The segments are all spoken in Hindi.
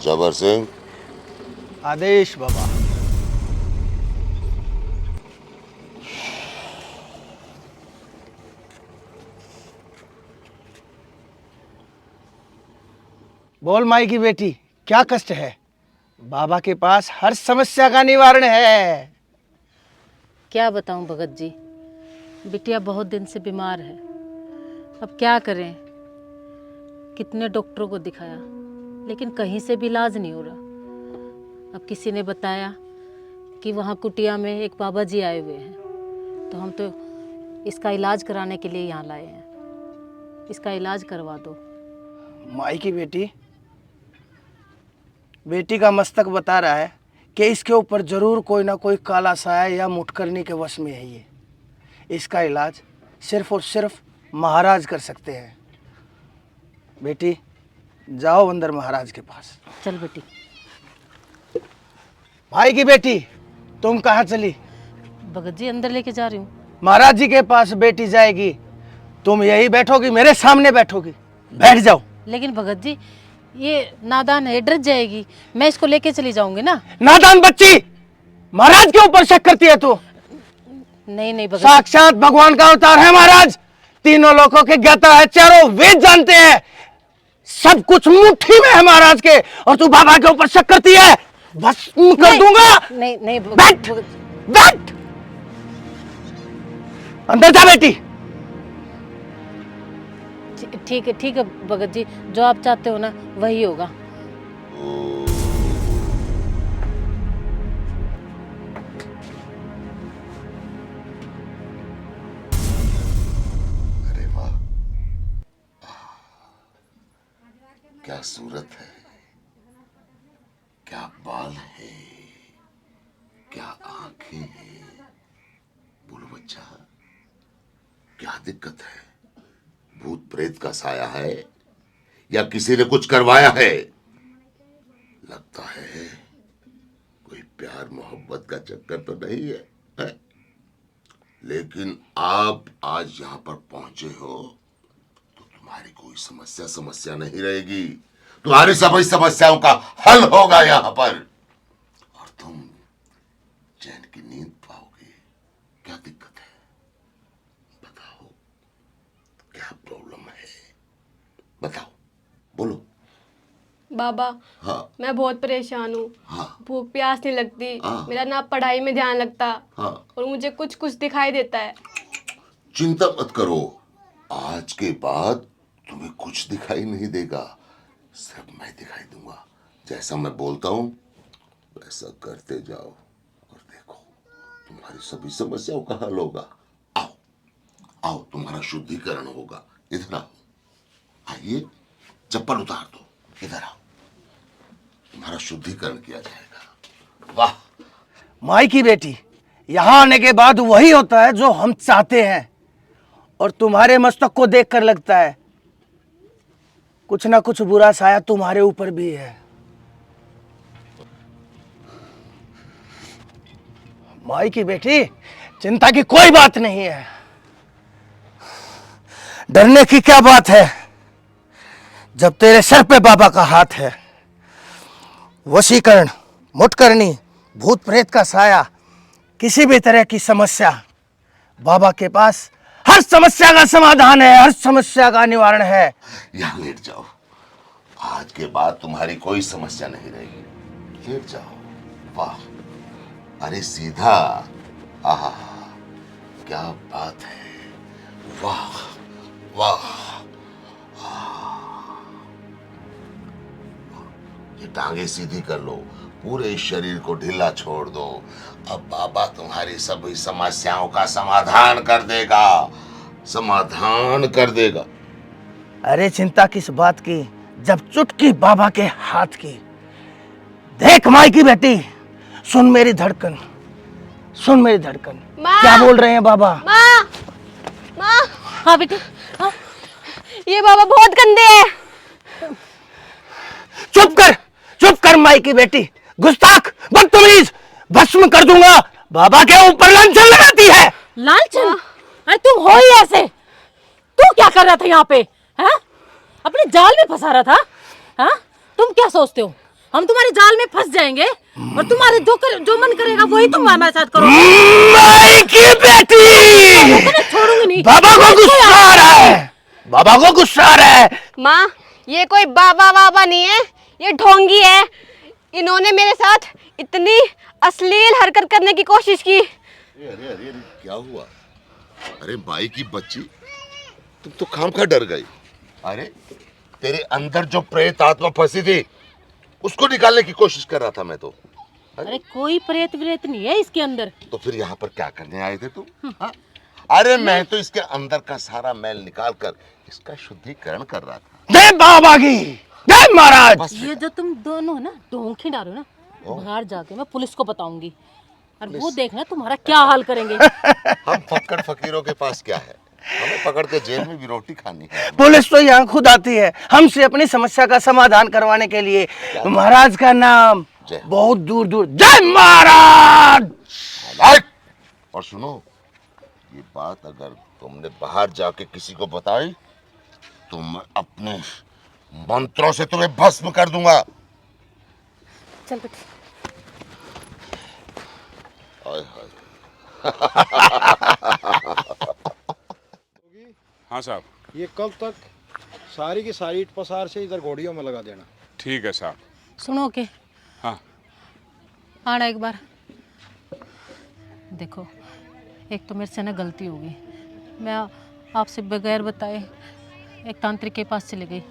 जबर सिंह। आदेश बाबा। बोल माई की बेटी, क्या कष्ट है? बाबा के पास हर समस्या का निवारण है। क्या बताऊं भगत जी, बिटिया बहुत दिन से बीमार है। अब क्या करें, कितने डॉक्टरों को दिखाया लेकिन कहीं से भी इलाज नहीं हो रहा। अब किसी ने बताया कि वहाँ कुटिया में एक बाबा जी आए हुए हैं, तो हम तो इसका इलाज कराने के लिए यहाँ लाए हैं। इसका इलाज करवा दो। माई की बेटी, बेटी का मस्तक बता रहा है कि इसके ऊपर जरूर कोई ना कोई काला साया या मुठकरनी के वश में है ये। इसका इलाज सिर्फ और सिर्फ महाराज कर सकते हैं। बेटी जाओ अंदर महाराज के पास। चल बेटी। भाई की बेटी, तुम कहाँ चली? भगत जी अंदर लेके जा रही हूँ। महाराज जी के पास बेटी जाएगी, तुम यही बैठोगी, मेरे सामने बैठोगी? बैठ जाओ। लेकिन भगत जी ये नादान है, डर जाएगी। मैं इसको लेके चली जाऊंगी ना। नादान बच्ची, महाराज के ऊपर शक करती है तू? नहीं नहीं भगत, साक्षात भगवान का अवतार है महाराज। तीनों लोगों के ज्ञाता है, चारों वेद जानते हैं, सब कुछ मुट्ठी में है महाराज के, और तू बाबा के ऊपर शक करती है? बस कर दूंगा। नहीं नहीं बैठ बैठ, अंदर जा बेटी। ठीक है भगत जी, जो आप चाहते हो ना वही होगा। अरे वाह, क्या सूरत है, क्या बाल है, क्या आंखें हैं। बोलो बच्चा, क्या दिक्कत है? भूत प्रेत का साया है या किसी ने कुछ करवाया है? लगता है कोई प्यार मोहब्बत का चक्कर तो नहीं है? लेकिन आप आज यहां पर पहुंचे हो तो तुम्हारी कोई समस्या नहीं रहेगी। तुम्हारी सभी समस्याओं का हल होगा यहां पर, और तुम चैन की नींद पाओगे। क्या दिक्कत है, बताओ, क्या प्रॉब्लम है? बताओ, बोलो। बाबा, हाँ मैं बहुत परेशान हूँ। हाँ भूख प्यास नहीं लगती। हाँ। मेरा ना पढ़ाई में ध्यान लगता, हाँ। और मुझे कुछ कुछ दिखाई देता है। चिंता मत करो, आज के बाद तुम्हें कुछ दिखाई नहीं देगा, सिर्फ मैं दिखाई दूंगा। जैसा मैं बोलता हूं वैसा करते जाओ और देखो तुम्हारी सभी समस्याओं का हल होगा। आओ आओ, तुम्हारा शुद्धिकरण होगा। इधर आओ, आइए, चप्पल उतार दो, इधर आओ, तुम्हारा शुद्धिकरण किया जाएगा। वाह माई की बेटी, यहाँ आने के बाद वही होता है जो हम चाहते हैं, और तुम्हारे मस्तक को देखकर लगता है कुछ ना कुछ बुरा साया तुम्हारे ऊपर भी है। माई की बेटी, चिंता की कोई बात नहीं है, डरने की क्या बात है, जब तेरे सर पे बाबा का हाथ है। वशीकरण, मुठकरनी, भूत प्रेत का साया, किसी भी तरह की समस्या, बाबा के पास हर समस्या का समाधान है, हर समस्या का निवारण है। यहां लेट जाओ, आज के बाद तुम्हारी कोई समस्या नहीं रहेगी। लेट जाओ। वाह, अरे सीधा, आहा, क्या बात है, वाह वाह। ये टांगे सीधी कर लो, पूरे शरीर को ढीला छोड़ दो। अब बाबा तुम्हारी सभी समस्याओं का समाधान कर देगा, समाधान कर देगा। अरे चिंता किस बात की, जब चुटकी बाबा के हाथ की। देख माई की बेटी, सुन मेरी धड़कन, सुन मेरी धड़कन। माँ! क्या बोल रहे हैं बाबा? माँ, माँ, हाँ बेटी, हाँ। ये बाबा बहुत गंदे हैं। चुप कर माई की बेटी, गुस्ताख, बदतमीज, भस्म कर दूंगा। बाबा के ऊपर लांछन लगाती है। लालचन? अरे तुम हो ही ऐसे। तू क्या कर रहा था यहाँ पे? हैं? अपने जाल में फंसा रहा था? हाँ? तुम क्या सोचते हो? हम तुम्हारे जाल में फंस जाएंगे और तुम्हारे जो मन करेगा वही तुम हमारे साथ करो। माई की बेटी, छोड़ूंगी नहीं। बाबा को गुस्सा आ रहा है, बाबा को गुस्सा आ रहा है। माँ, ये कोई बाबा वाबा नहीं है, ये ढोंगी है। इन्होंने मेरे साथ इतनी अश्लील हरकत करने की कोशिश की। अरे अरे अरे क्या हुआ? अरे माई की बच्ची, तुम तो खामखा डर गई। अरे तेरे अंदर जो प्रेत आत्मा फंसी थी उसको निकालने की कोशिश कर रहा था मैं तो। अरे कोई प्रेत व्रेत नहीं है इसके अंदर। तो फिर यहाँ पर क्या करने आए थे तुम? हाँ? अरे मैं तो इसके अंदर का सारा मैल निकाल कर इसका शुद्धिकरण कर रहा था। जय बाबा की, जय महाराज। ये जो तुम दोनों ना ढोंग डालो ना, बाहर जाके मैं पुलिस को बताऊंगी और वो देखना तुम्हारा क्या हाल करेंगे। हम फक्कड़ फकीरों के पास क्या है, हमें पकड़ के जेल में भी रोटी खानी है। पुलिस तो यहाँ खुद आती है हमसे अपनी समस्या का समाधान करवाने के लिए। महाराज का नाम बहुत दूर दूर। जय महाराज। और सुनो, ये बात अगर तुमने बाहर जाके किसी को बताई तो मैं अपने मंत्रों से तुम्हें भस्म कर दूंगा। चल बेटी। हाय हाय। हाँ साहब। ये कल तक सारी की सारी ईट पसार से इधर घोड़ियों में लगा देना। ठीक है साहब। सुनो के, हाँ आना एक बार। देखो, एक तो मेरे से ना गलती हो गई, मैं आपसे बगैर बताए एक तांत्रिक के पास चली गई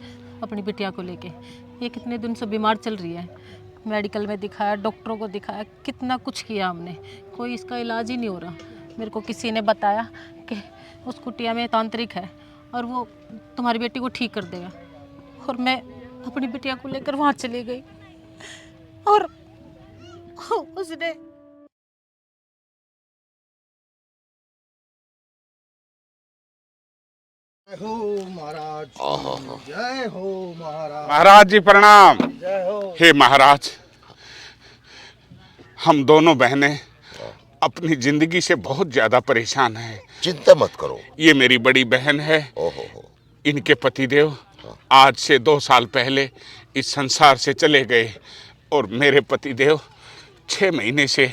अपनी बिटिया को लेके। ये कितने दिन से बीमार चल रही है, मेडिकल में दिखाया, डॉक्टरों को दिखाया, कितना कुछ किया हमने, कोई इसका इलाज ही नहीं हो रहा। मेरे को किसी ने बताया कि उस कुटिया में तांत्रिक है और वो तुम्हारी बेटी को ठीक कर देगा। और मैं अपनी बिटिया को लेकर वहाँ चली गई और उसने जय हो महाराज, जय हो महाराज। महाराज जी प्रणाम। जय हो। हे महाराज, हम दोनों बहनें अपनी जिंदगी से बहुत ज्यादा परेशान हैं। चिंता मत करो। ये मेरी बड़ी बहन है, इनके पतिदेव आज से 2 साल पहले इस संसार से चले गए और मेरे पतिदेव 6 महीने से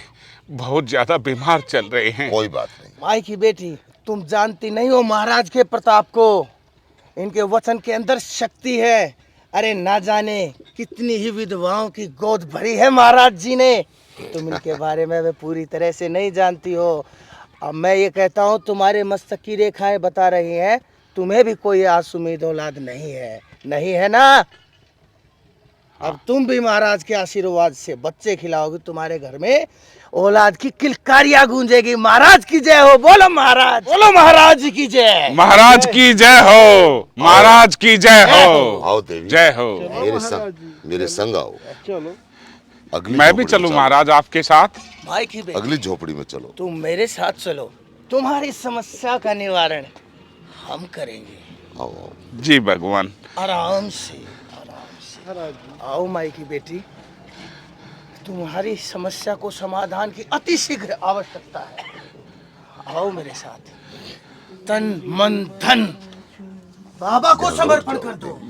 बहुत ज्यादा बीमार चल रहे हैं। कोई बात नहीं। माई की बेटी, तुम जानती नहीं हो महाराज के प्रताप को। इनके वचन के अंदर शक्ति है। अरे ना जाने कितनी ही विधवाओं की गोद भरी है महाराज जी ने। तुम इनके बारे में पूरी तरह से नहीं जानती हो। अब मैं ये कहता हूँ, तुम्हारे मस्तक की रेखाएं बता रही हैं तुम्हें भी कोई आसुमीद औलाद नहीं है, नहीं है ना? अब तुम भी महाराज के आशीर्वाद से बच्चे खिलाओगे, तुम्हारे घर में औलाद की किलकारियां गूंजेगी। महाराज की जय हो। बोलो महाराज, बोलो महाराज की जय। महाराज की जय हो, महाराज की जय हो। आओ देवी, जय हो। मेरे संग आओ। चलो। अगली मैं भी झोपड़ी चलूं में महाराज आपके साथ? भाई की बेटी, अगली झोपड़ी में चलो। तुम मेरे साथ चलो, तुम्हारी समस्या का निवारण हम करेंगे। आओ आओ। जी भगवान। आराम से, आराम से। आओ माई की बेटी, तुम्हारी समस्या को समाधान की अति शीघ्र आवश्यकता है। आओ मेरे साथ, तन मन धन बाबा को समर्पण कर दो।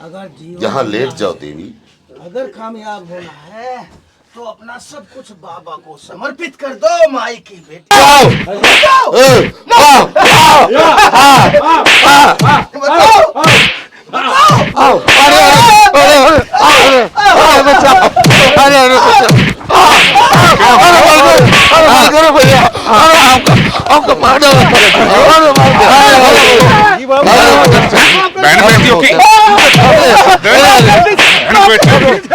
अगर जीवन यहाँ लेट जाओ देवी। अगर कामयाब होना है तो अपना सब कुछ बाबा को समर्पित कर दो माई की बेटी। बहन बेटियों की बहन बेटियों की